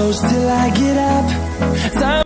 close till I get up. Time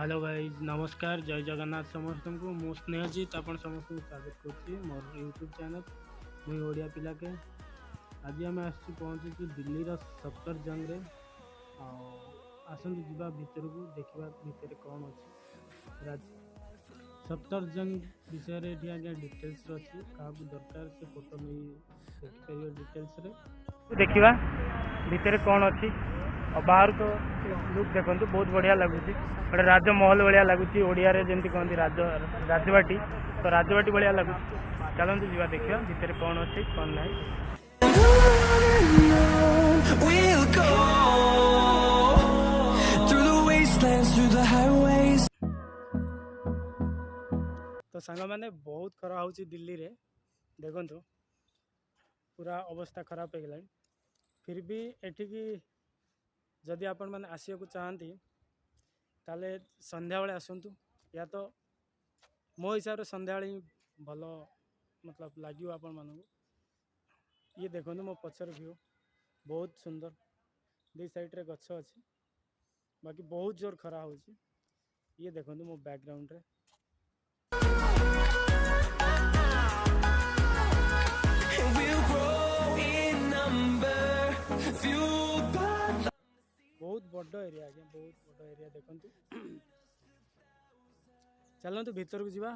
hello guys नमस्कार जय जगन्नाथ समस्त को मो स्नेहजीत आप समस्त को स्वागत करुँची मोर यूट्यूब चैनल मुई ओडिया पिला के आज आम आसी पहुँचीचु दिल्ली सफदरजंग रे आसतु जीवा भितर को देखा भितर कौन अच्छी सफदरजंग विषय ये आज्ञा डिटेल्स अच्छी क्या दरकार से फोटो नहीं देखिपर डिटेल्स रे देखा भितर कौन अच्छी और बाहर तो लुक देखो बहुत बढ़िया लगुच गोटे राजमहल भाया लगुच ओडिया जमी कहती राजबाटी तो राजबाटी भाया लगुच चलते जीवा देखा भितर कौन अच्छी कौन ना। तो सांग मैंने बहुत खरा हो दिल्ली रे देखु पूरा अवस्था खराब हो गला फिर भी एठिकी जदि आपण मैंने आसिया को चाहती ताले संध्या बेले आसतु या तो मो हिसाब से संध्या बेले भल मतलब लगे आपण मानू ये देखो मो पचर व्यू बहुत सुंदर दी साइड रे गछ अच्छी बाकी बहुत जोर खरा हो ये देखो मो बैकग्राउंड रे बहुत बड़ एरिया आज्ञा बहुत बड़ एरिया देखु चलतु भीतर को जीवा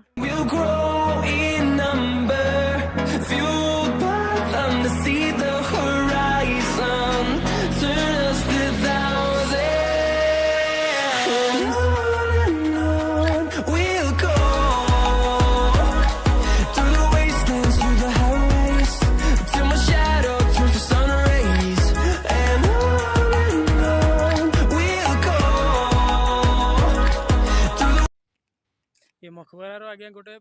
ये मकबरार आज्ञा गोटे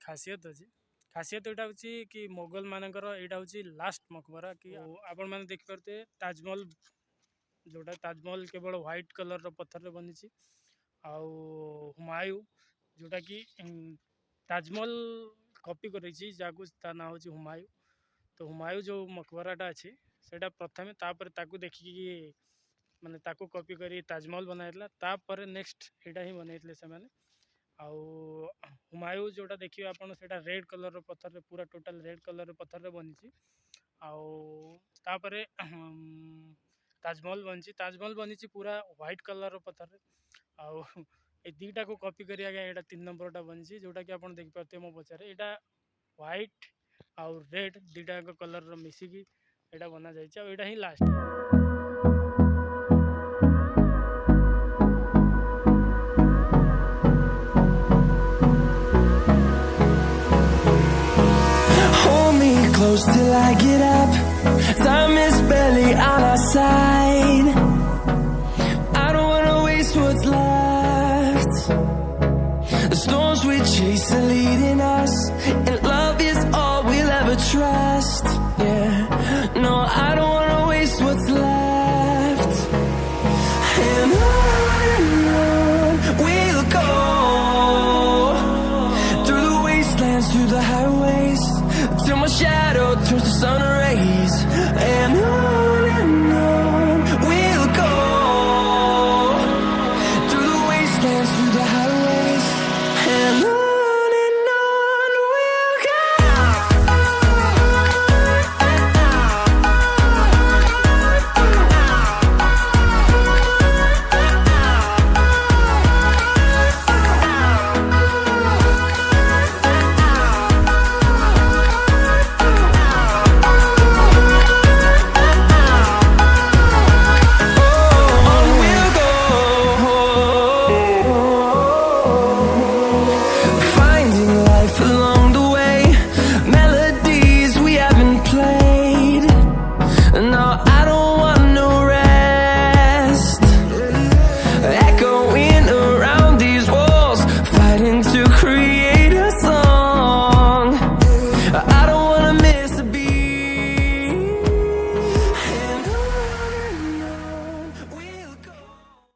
खासियत अच्छी खासियत यहाँ हूँ कि मोगल मानकर यहाँ हूँ लास्ट मकबरा कि आपण मैंने देखिपे ताजमहल जोटा ताजमहल केवल व्हाइट कलर पत्थर बनी हुमायूं जोटा कि ताजमहल कॉपी कर ना हूँ हुमायूं तो हुमायूं जो मकबराटा अच्छी से प्रथम तापर देखिकी माने ताकू कॉपी कर ताजमहल बनाई नेक्स्ट यहाँ ही बनई से हुमायूं जोटा देखिए आप रेड कलर पत्थर पूरा टोटल रेड कलर पत्थर बनी तापर ताजमहल बनी पूरा व्हाइट कलर पत्थर आउ दीटा को कॉपी कर यहाँ 3 नंबरटा बनी जोटा कि आप देखिपे मो पचारे यहाँ व्हाइट आउ रेड दीटा कलर मिसिकी यहाँ बना जाइए ही last close till I get up. Time is barely on our side. I don't wanna waste what's left. The storms we chase are leading us, and love is all we'll ever try.